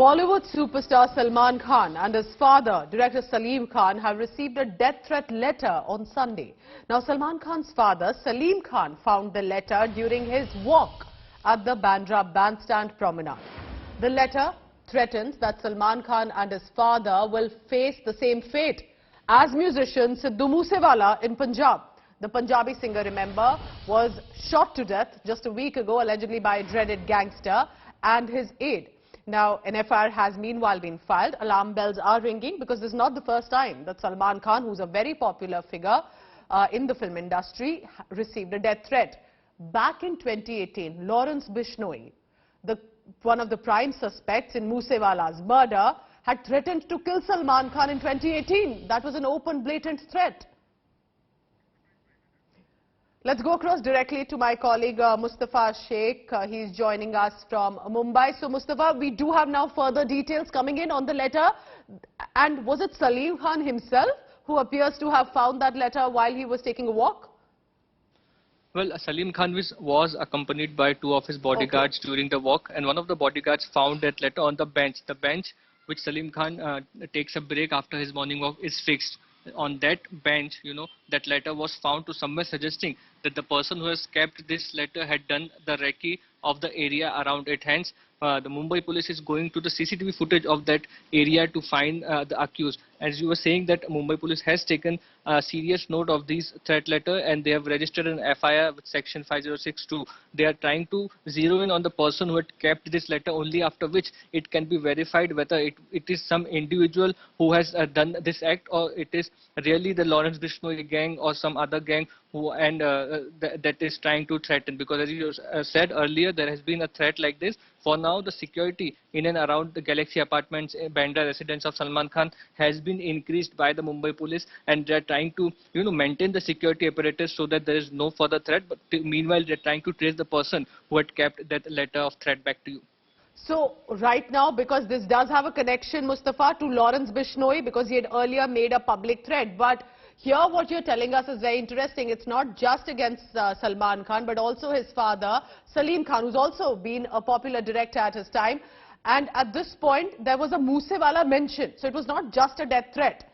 Bollywood superstar Salman Khan and his father, director Salim Khan, have received a death threat letter on Sunday. Now, Salman Khan's father, Salim Khan, found the letter during his walk at the Bandra Bandstand promenade. The letter threatens that Salman Khan and his father will face the same fate as musician Sidhu Moosewala in Punjab. The Punjabi singer, remember, was shot to death just a week ago, allegedly by a dreaded gangster and his aide. Now, an FIR has meanwhile been filed. Alarm bells are ringing because this is not the first time that Salman Khan, who's a very popular figure in the film industry, received a death threat. Back in 2018, Lawrence Bishnoi, one of the prime suspects in Moosewala's murder, had threatened to kill Salman Khan in 2018. That was an open, blatant threat. Let's go across directly to my colleague Mustafa Sheikh. He's joining us from Mumbai. So, Mustafa, we do have now further details coming in on the letter. And was it Salim Khan himself who appears to have found that letter while he was taking a walk? Well, Salim Khan was accompanied by two of his bodyguards during the walk, and one of the bodyguards found that letter on the bench. The bench which Salim Khan takes a break after his morning walk is fixed. On that bench, that letter was found to somewhere suggesting that the person who has kept this letter had done the recce of the area around it. Hence, the Mumbai police is going to the CCTV footage of that area to find the accused. As you were saying, that Mumbai police has taken a serious note of this threat letter and they have registered an FIR with section 5062. They are trying to zero in on the person who had kept this letter, only after which it can be verified whether it is some individual who has done this act, or it is really the Lawrence Bishnoi gang or some other gang who that is trying to threaten. Because as you said earlier, there has been a threat like this. For now, the security in and around the Galaxy Apartments, Bandra residence of Salman Khan, has been increased by the Mumbai police, and they are trying to maintain the security apparatus so that there is no further threat. But meanwhile, they are trying to trace the person who had kept that letter of threat back to you. So, right now, because this does have a connection, Mustafa, to Lawrence Bishnoi, because he had earlier made a public threat. But here what you're telling us is very interesting. It's not just against Salman Khan, but also his father, Salim Khan, who's also been a popular director at his time. And at this point, there was a Moosewala mention. So it was not just a death threat,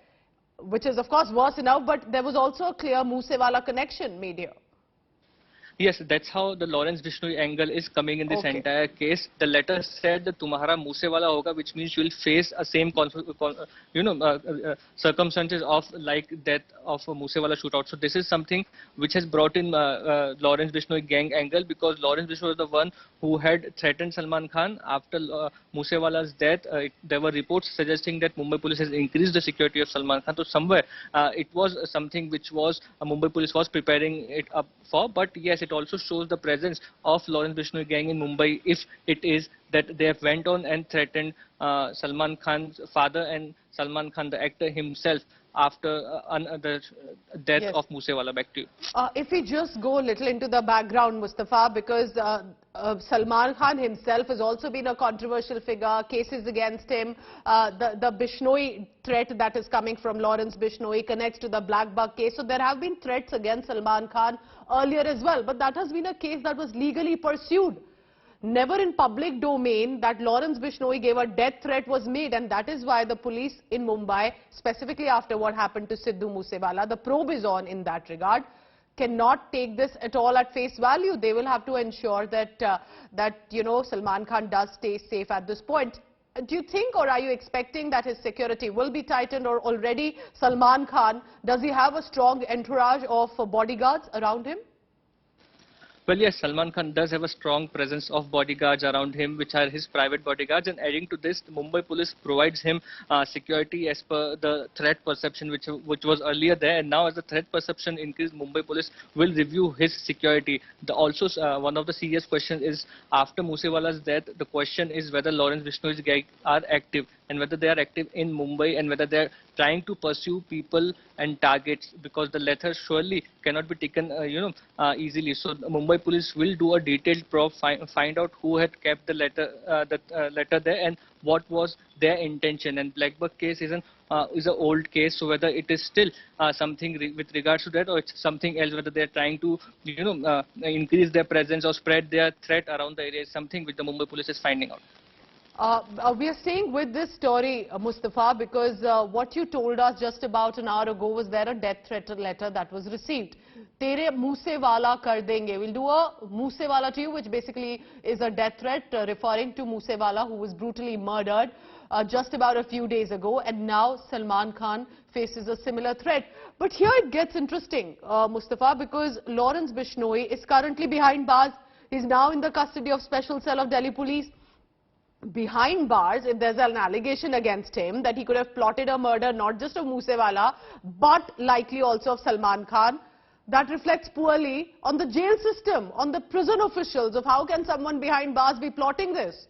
which is, of course, worse enough, but there was also a clear Moosewala connection made here. Yes, that's how the Lawrence Bishnoi angle is coming in this entire case. The letter said that Tumhara Moosewala hoga, which means you will face a same circumstances of like death of a Moosewala shootout. So this is something which has brought in Lawrence Bishnoi gang angle, because Lawrence Bishnoi was the one who had threatened Salman Khan after Moosewala's death. There were reports suggesting that Mumbai police has increased the security of Salman Khan. So somewhere it was something which was Mumbai police was preparing it up for. But yes, it also shows the presence of Lawrence Bishnoi gang in Mumbai, if it is that they have went on and threatened Salman Khan's father and Salman Khan, the actor himself, after the death of Moosewala. Back to you. If we just go a little into the background, Mustafa, because Salman Khan himself has also been a controversial figure, cases against him. The Bishnoi threat that is coming from Lawrence Bishnoi connects to the blackbuck case. So there have been threats against Salman Khan earlier as well, but that has been a case that was legally pursued. Never in public domain that Lawrence Bishnoi gave a death threat was made, and that is why the police in Mumbai, specifically after what happened to Sidhu Moosewala, the probe is on in that regard, cannot take this at all at face value. They will have to ensure that, Salman Khan does stay safe at this point. Do you think, or are you expecting that his security will be tightened, or already Salman Khan, does he have a strong entourage of bodyguards around him? Well, yes, Salman Khan does have a strong presence of bodyguards around him, which are his private bodyguards. And adding to this, the Mumbai police provides him security as per the threat perception, which was earlier there. And now as the threat perception increased, Mumbai police will review his security. Also, one of the serious questions is, after Moosewala's death, the question is whether Lawrence Bishnoi's gang are active, and whether they are active in Mumbai, and whether they are trying to pursue people and targets, because the letter surely cannot be taken easily. So the Mumbai police will do a detailed probe, find out who had kept the letter there and what was their intention. And blackbuck case is an old case, so whether it is still something with regards to that, or it's something else, whether they are trying to increase their presence or spread their threat around the area, is something which the Mumbai police is finding out. We are staying with this story, Mustafa, because what you told us just about an hour ago was there a death threat letter that was received. Tere Moosewala kar denge. We'll do a Moosewala to you, which basically is a death threat referring to Moosewala, who was brutally murdered just about a few days ago, and now Salman Khan faces a similar threat. But here it gets interesting, Mustafa, because Lawrence Bishnoi is currently behind bars. He's now in the custody of Special Cell of Delhi Police. Behind bars, if there's an allegation against him that he could have plotted a murder not just of Moosewala but likely also of Salman Khan, that reflects poorly on the jail system, on the prison officials, of how can someone behind bars be plotting this?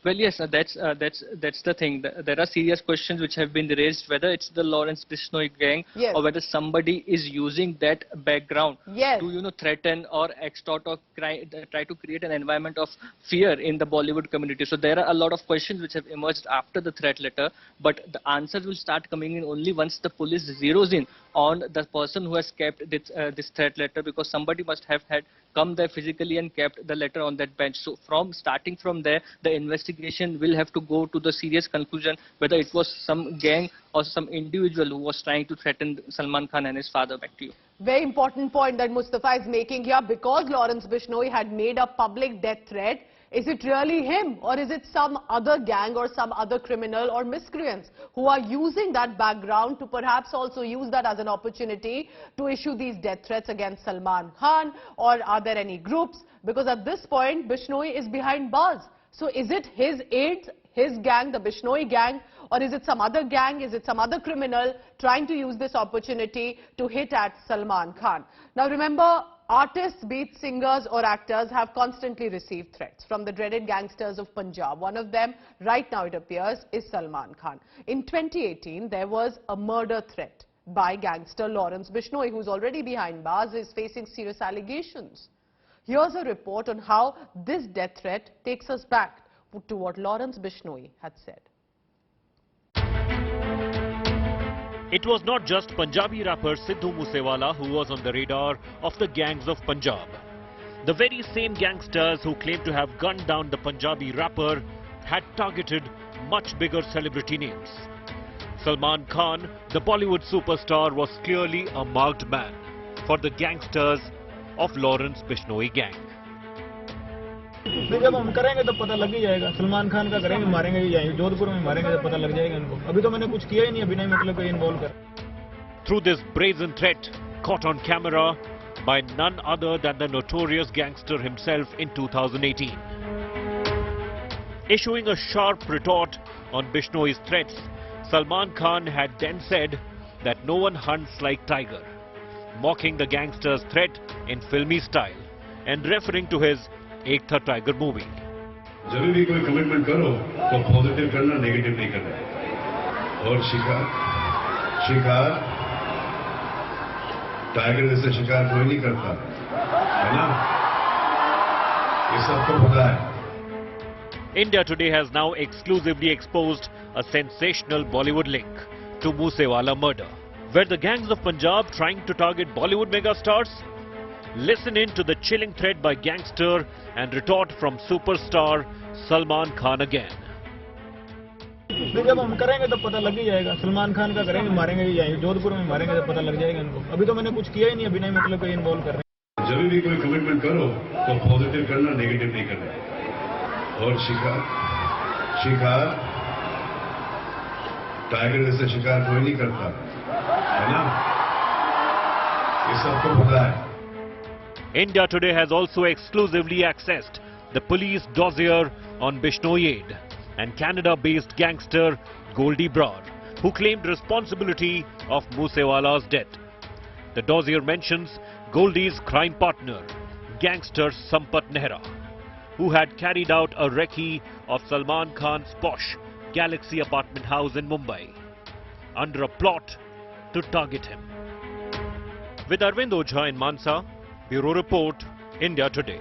Well, yes, that's the thing. There are serious questions which have been raised, whether it's the Lawrence Bishnoi gang, yes, or whether somebody is using that background, yes, to threaten or extort or try to create an environment of fear in the Bollywood community. So there are a lot of questions which have emerged after the threat letter, but the answers will start coming in only once the police zeroes in on the person who has kept this threat letter, because somebody must have had come there physically and kept the letter on that bench. So starting from there, the investigation will have to go to the serious conclusion whether it was some gang or some individual who was trying to threaten Salman Khan and his father. Back to you. Very important point that Mustafa is making here. Because Lawrence Bishnoi had made a public death threat, is it really him, or is it some other gang or some other criminal or miscreants who are using that background to perhaps also use that as an opportunity to issue these death threats against Salman Khan? Or are there any groups? Because at this point, Bishnoi is behind bars. So is it his aides, his gang, the Bishnoi gang, or is it some other gang, is it some other criminal trying to use this opportunity to hit at Salman Khan? Now remember, artists, be it singers or actors, have constantly received threats from the dreaded gangsters of Punjab. One of them, right now it appears, is Salman Khan. In 2018, there was a murder threat by gangster Lawrence Bishnoi, who's already behind bars, is facing serious allegations. Here's a report on how this death threat takes us back to what Lawrence Bishnoi had said. It was not just Punjabi rapper Sidhu Moosewala who was on the radar of the gangs of Punjab. The very same gangsters who claimed to have gunned down the Punjabi rapper had targeted much bigger celebrity names. Salman Khan, the Bollywood superstar, was clearly a marked man for the gangsters of Lawrence Bishnoi gang. जब हम करेंगे तो पता लग ही जाएगा. सलमान खान का करेंगे, मारेंगे ही, जोधपुर में मारेंगे तो पता लग जाएगा इनको. अभी तो मैंने कुछ किया ही नहीं, अभी नहीं मतलब कोई इन्वॉल्व कर. Through this brazen threat caught on camera by none other than the notorious gangster himself in 2018. Issuing a sharp retort on Bishnoi's threats, Salman Khan had then said that no one hunts like tiger, mocking the gangster's threat in filmy style and referring to his एक था tiger movie. जब भी कोई commitment करो तो positive करना, negative नहीं करना. और शिकार टाइगर जैसे शिकार कोई नहीं करता, है ना? ये सबको पता है. India Today has now exclusively exposed a sensational Bollywood link to Moosewala murder. Were the gangs of Punjab trying to target Bollywood megastars? Listen in to the chilling threat by gangster and retort from superstar Salman Khan again. जब हम करेंगे तो पता लग ही जाएगा. सलमान खान का करेंगे, मारेंगे ही, जोधपुर में मारेंगे तो पता लग जाएगा इनको. अभी तो मैंने कुछ किया ही नहीं, अभी नहीं मतलब कोई इन्वॉल्व कर रहे हैं. जब भी कोई कमिटमेंट करो तो पॉजिटिव करना, नेगेटिव नहीं करना. और शिकार टाइगर जैसे शिकार कोई नहीं करता, है ना? ये सबको पता है. India Today has also exclusively accessed the police dossier on Bishnoi aide and Canada-based gangster Goldie Brar, who claimed responsibility of Moosewala's death. The dossier mentions Goldie's crime partner, gangster Sampat Nehra, who had carried out a recce of Salman Khan's posh Galaxy apartment house in Mumbai under a plot to target him. With Arvind Ojha in Mansa, Bureau Report, India Today.